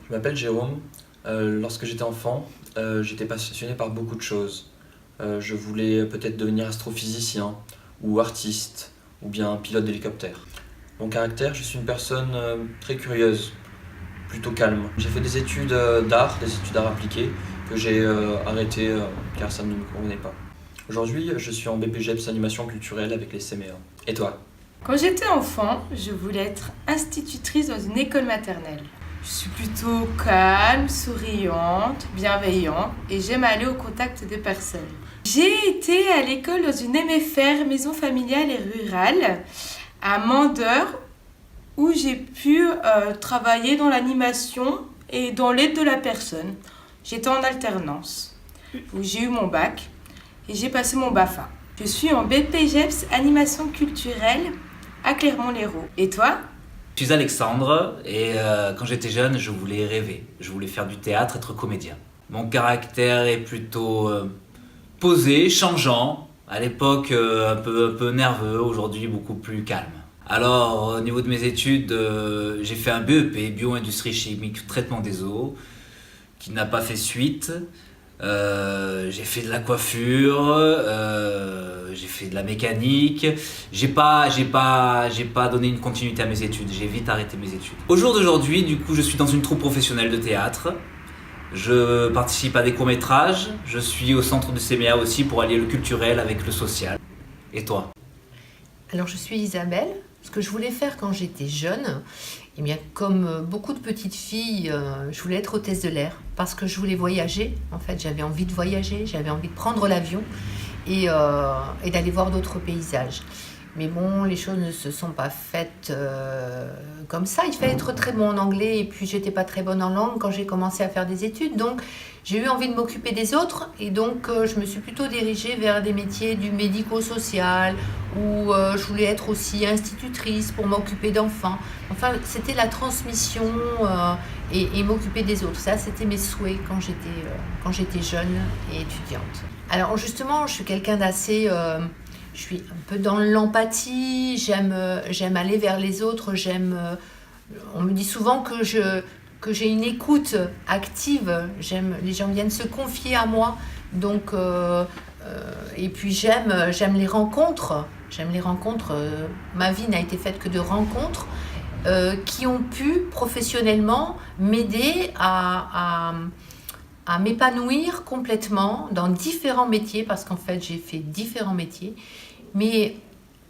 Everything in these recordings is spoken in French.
Je m'appelle Jérôme. Lorsque j'étais enfant, j'étais passionné par beaucoup de choses. Je voulais peut-être devenir astrophysicien, ou artiste, ou bien pilote d'hélicoptère. Mon caractère, je suis une personne très curieuse, plutôt calme. J'ai fait des études d'art, des études d'art appliquées, que j'ai arrêtées car ça ne me convenait pas. Aujourd'hui, je suis en BPGEPS animation culturelle avec les CMEA. Et toi? Quand j'étais enfant, je voulais être institutrice dans une école maternelle. Je suis plutôt calme, souriante, bienveillante et j'aime aller au contact des personnes. J'ai été à l'école dans une MFR, maison familiale et rurale, à Mandeur, où j'ai pu travailler dans l'animation et dans l'aide de la personne. J'étais en alternance, où j'ai eu mon bac et j'ai passé mon BAFA. Je suis en BPGEPS animation culturelle à Clermont-Lérault. Et toi? Je suis Alexandre et quand j'étais jeune, je voulais rêver. Je voulais faire du théâtre, être comédien. Mon caractère est plutôt posé, changeant. À l'époque, un peu nerveux, aujourd'hui beaucoup plus calme. Alors, au niveau de mes études, j'ai fait un BEP, bio-industrie chimique, traitement des eaux, qui n'a pas fait suite. J'ai fait de la coiffure, j'ai fait de la mécanique. J'ai pas donné une continuité à mes études. J'ai vite arrêté mes études. Au jour d'aujourd'hui, du coup, je suis dans une troupe professionnelle de théâtre. Je participe à des courts-métrages. Je suis au centre du CMEA aussi pour allier le culturel avec le social. Et toi? Alors, je suis Isabelle. Ce que je voulais faire quand j'étais jeune, eh bien, comme beaucoup de petites filles, je voulais être hôtesse de l'air parce que je voulais voyager. En fait, j'avais envie de voyager, j'avais envie de prendre l'avion et d'aller voir d'autres paysages. Mais bon, les choses ne se sont pas faites comme ça. Il fallait être très bon en anglais et puis j'étais pas très bonne en langue quand j'ai commencé à faire des études. Donc, j'ai eu envie de m'occuper des autres et donc je me suis plutôt dirigée vers des métiers du médico-social où je voulais être aussi institutrice pour m'occuper d'enfants. Enfin, c'était la transmission et m'occuper des autres. Ça, c'était mes souhaits quand j'étais jeune et étudiante. Alors justement, je suis quelqu'un d'assez... je suis un peu dans l'empathie, j'aime aller vers les autres, on me dit souvent que j'ai une écoute active, les gens viennent se confier à moi, donc, et puis j'aime les rencontres, ma vie n'a été faite que de rencontres qui ont pu professionnellement m'aider à m'épanouir complètement dans différents métiers, parce qu'en fait j'ai fait différents métiers, mais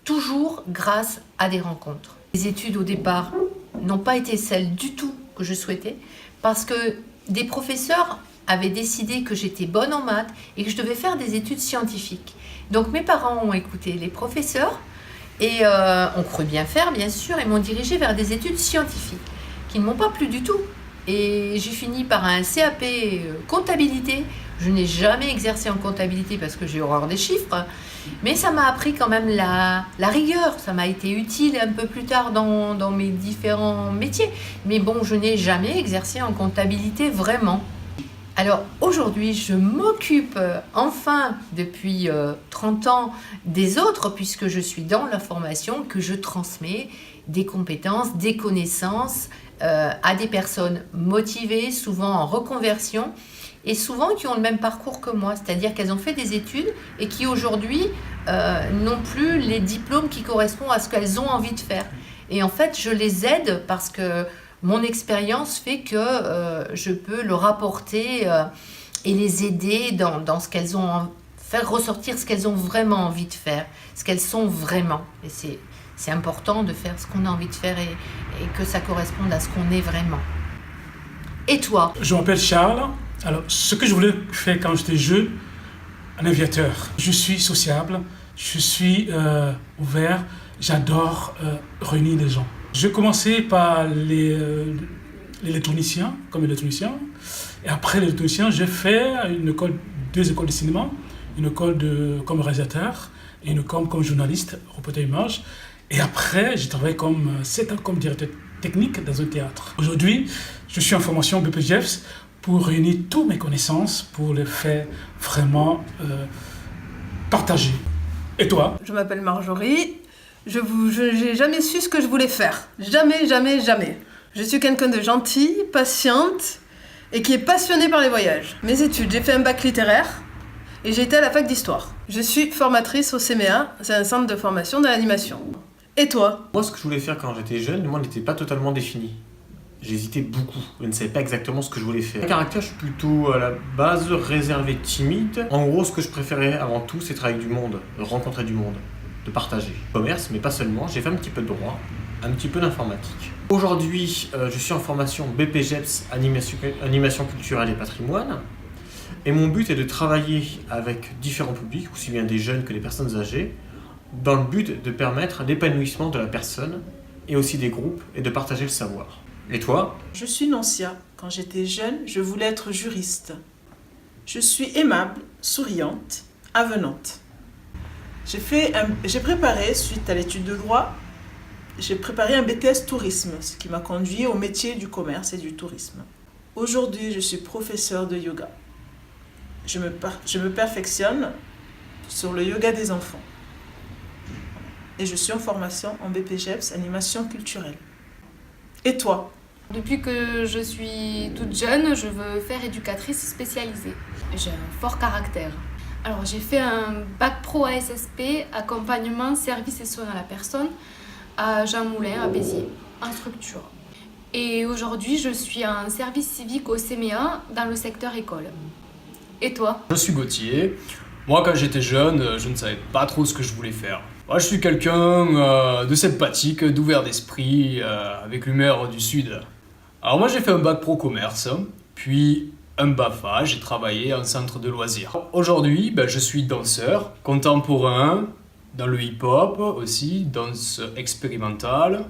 toujours grâce à des rencontres. Les études au départ n'ont pas été celles du tout que je souhaitais, parce que des professeurs avaient décidé que j'étais bonne en maths et que je devais faire des études scientifiques. Donc mes parents ont écouté les professeurs et ont cru bien faire, bien sûr, et m'ont dirigée vers des études scientifiques qui ne m'ont pas plu du tout. Et j'ai fini par un CAP comptabilité. Je n'ai jamais exercé en comptabilité parce que j'ai horreur des chiffres, mais ça m'a appris quand même la rigueur. Ça m'a été utile un peu plus tard dans mes différents métiers. Mais bon, je n'ai jamais exercé en comptabilité vraiment. Alors aujourd'hui, je m'occupe enfin depuis 30 ans des autres, puisque je suis dans la formation, que je transmets des compétences, des connaissances à des personnes motivées, souvent en reconversion, et souvent qui ont le même parcours que moi, c'est-à-dire qu'elles ont fait des études et qui aujourd'hui n'ont plus les diplômes qui correspondent à ce qu'elles ont envie de faire. Et en fait, je les aide parce que mon expérience fait que je peux leur apporter et les aider dans ce qu'elles ont, faire ressortir ce qu'elles ont vraiment envie de faire, ce qu'elles sont vraiment. Et c'est important de faire ce qu'on a envie de faire et que ça corresponde à ce qu'on est vraiment. Et toi? Je m'appelle Charles. Alors, ce que je voulais faire quand j'étais jeune, un aviateur. Je suis sociable, je suis ouvert, j'adore réunir les gens. J'ai commencé par l'électronicien, comme électronicien. Et après l'électronicien, j'ai fait deux écoles de cinéma, une école comme réalisateur et une école comme journaliste, reporter image. Et après, j'ai travaillé 7 ans comme directeur technique dans un théâtre. Aujourd'hui, je suis en formation BPGEPS pour réunir toutes mes connaissances, pour les faire vraiment partager. Et toi? Je m'appelle Marjorie. Je n'ai jamais su ce que je voulais faire. Jamais. Je suis quelqu'un de gentil, patiente et qui est passionné par les voyages. Mes études, j'ai fait un bac littéraire et j'ai été à la fac d'histoire. Je suis formatrice au CMA, c'est un centre de formation de l'animation. Et toi? Moi, ce que je voulais faire quand j'étais jeune, moi, n'était pas totalement défini. J'hésitais beaucoup, je ne savais pas exactement ce que je voulais faire. Mon caractère, je suis plutôt à la base réservé, timide. En gros, ce que je préférais avant tout, c'est travailler avec du monde, rencontrer du monde, de partager. Commerce, mais pas seulement, j'ai fait un petit peu de droit, un petit peu d'informatique. Aujourd'hui, je suis en formation BPGEPS, animation culturelle et patrimoine. Et mon but est de travailler avec différents publics, aussi bien des jeunes que des personnes âgées, dans le but de permettre l'épanouissement de la personne et aussi des groupes et de partager le savoir. Et toi? Je suis Nancia. Quand j'étais jeune, je voulais être juriste. Je suis aimable, souriante, avenante. J'ai préparé, suite à l'étude de droit, j'ai préparé un BTS tourisme, ce qui m'a conduit au métier du commerce et du tourisme. Aujourd'hui, je suis professeure de yoga. Je me perfectionne sur le yoga des enfants. Et je suis en formation en BPGEPS, animation culturelle. Et toi? Depuis que je suis toute jeune, je veux faire éducatrice spécialisée. J'ai un fort caractère. Alors j'ai fait un bac pro ASSP, accompagnement, service et soins à la personne, à Jean Moulin, à Béziers, en structure. Et aujourd'hui, je suis en service civique au CMA dans le secteur école. Et toi? Je suis Gauthier. Moi, quand j'étais jeune, je ne savais pas trop ce que je voulais faire. Moi, je suis quelqu'un de sympathique, d'ouvert d'esprit, avec l'humeur du Sud. Alors moi, j'ai fait un bac pro commerce, puis un BAFA, j'ai travaillé en centre de loisirs. Aujourd'hui, je suis danseur, contemporain, dans le hip-hop aussi, danse expérimentale.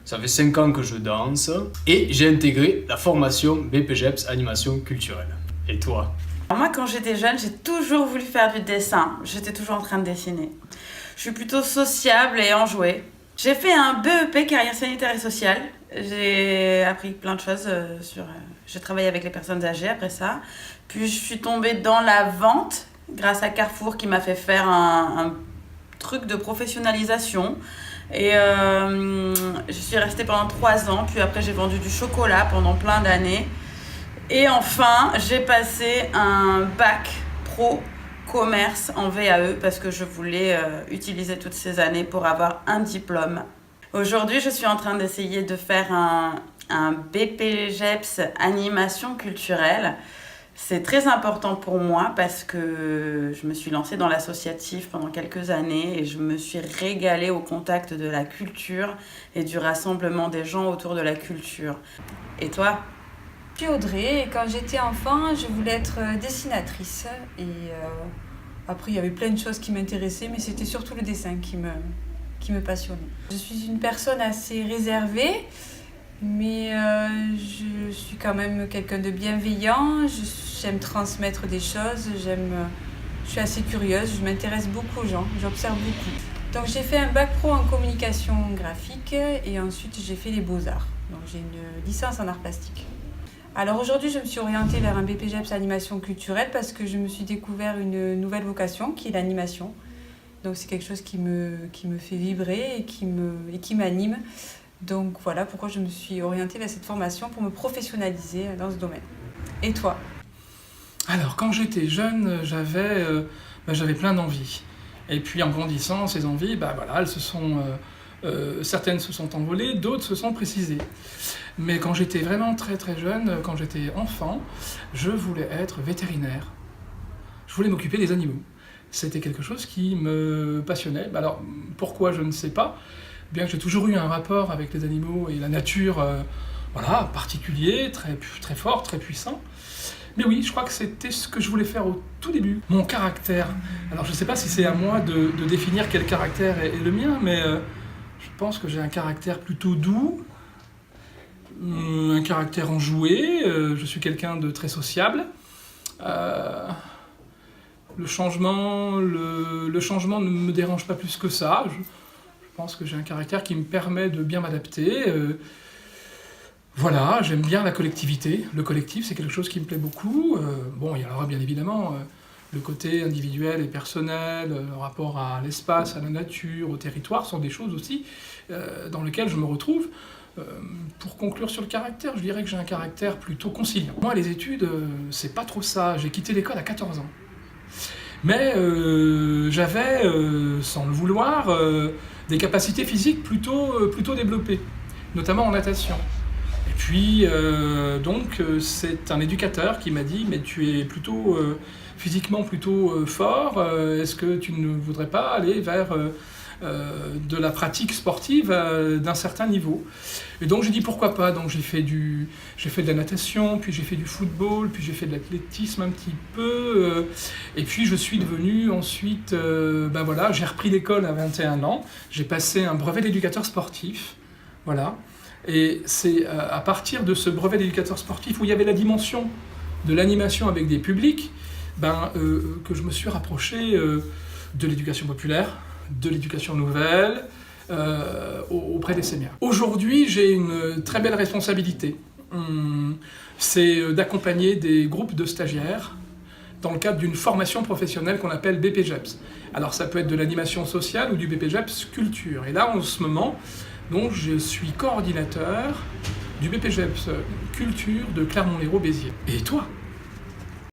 Ça fait 5 ans que je danse. Et j'ai intégré la formation BPGEPS Animation Culturelle. Et toi? Moi, quand j'étais jeune, j'ai toujours voulu faire du dessin. J'étais toujours en train de dessiner. Je suis plutôt sociable et enjouée. J'ai fait un BEP carrière sanitaire et sociale. J'ai appris plein de choses j'ai travaillé avec les personnes âgées après ça. Puis je suis tombée dans la vente grâce à Carrefour qui m'a fait faire un truc de professionnalisation. Et je suis restée pendant 3 ans. Puis après, j'ai vendu du chocolat pendant plein d'années. Et enfin, j'ai passé un bac pro commerce en VAE parce que je voulais utiliser toutes ces années pour avoir un diplôme. Aujourd'hui, je suis en train d'essayer de faire un BPGEPS animation culturelle. C'est très important pour moi parce que je me suis lancée dans l'associatif pendant quelques années et je me suis régalée au contact de la culture et du rassemblement des gens autour de la culture. Et toi? Je suis Audrey et quand j'étais enfant, je voulais être dessinatrice. Et après, il y avait plein de choses qui m'intéressaient, mais c'était surtout le dessin qui me passionnait. Je suis une personne assez réservée, mais je suis quand même quelqu'un de bienveillant. J'aime transmettre des choses, je suis assez curieuse, je m'intéresse beaucoup aux gens, j'observe beaucoup. Donc j'ai fait un bac pro en communication graphique et ensuite j'ai fait les beaux-arts. Donc j'ai une licence en arts plastiques. Alors aujourd'hui, je me suis orientée vers un BPGEPS animation culturelle parce que je me suis découvert une nouvelle vocation qui est l'animation. Donc c'est quelque chose qui me fait vibrer et qui m'anime. Donc voilà pourquoi je me suis orientée vers cette formation pour me professionnaliser dans ce domaine. Et toi? Alors quand j'étais jeune, j'avais plein d'envies. Et puis en grandissant, ces envies, elles se sont... certaines se sont envolées, d'autres se sont précisées. Mais quand j'étais vraiment très très jeune, quand j'étais enfant, je voulais être vétérinaire. Je voulais m'occuper des animaux. C'était quelque chose qui me passionnait. Alors pourquoi, je ne sais pas. Bien que j'ai toujours eu un rapport avec les animaux et la nature particulier, très, très fort, très puissant. Mais oui, je crois que c'était ce que je voulais faire au tout début. Mon caractère. Alors je ne sais pas si c'est à moi de définir quel caractère est le mien, mais je pense que j'ai un caractère plutôt doux, un caractère enjoué, je suis quelqu'un de très sociable. Le changement ne me dérange pas plus que ça. Je pense que j'ai un caractère qui me permet de bien m'adapter. J'aime bien la collectivité. Le collectif, c'est quelque chose qui me plaît beaucoup. Il y aura bien évidemment le côté individuel et personnel, le rapport à l'espace, à la nature, au territoire, sont des choses aussi dans lesquelles je me retrouve. Pour conclure sur le caractère, je dirais que j'ai un caractère plutôt conciliant. Moi, les études, c'est pas trop ça. J'ai quitté l'école à 14 ans. Mais j'avais, sans le vouloir, des capacités physiques plutôt développées, notamment en natation. Et puis, donc, c'est un éducateur qui m'a dit « Mais tu es plutôt physiquement plutôt fort, est-ce que tu ne voudrais pas aller vers de la pratique sportive d'un certain niveau ?» Et donc j'ai dit pourquoi pas. Donc j'ai fait de la natation, puis j'ai fait du football, puis j'ai fait de l'athlétisme un petit peu, et puis je suis devenu ensuite, voilà, j'ai repris l'école à 21 ans, j'ai passé un brevet d'éducateur sportif, voilà, et c'est à partir de ce brevet d'éducateur sportif où il y avait la dimension de l'animation avec des publics, que je me suis rapproché de l'éducation populaire, de l'éducation nouvelle, auprès des CMA. Aujourd'hui, j'ai une très belle responsabilité. C'est d'accompagner des groupes de stagiaires dans le cadre d'une formation professionnelle qu'on appelle BPGEPS. Alors ça peut être de l'animation sociale ou du BPGEPS culture. Et là, en ce moment, donc, je suis coordinateur du BPGEPS culture de Clermont-Lérault-Béziers. Et toi ?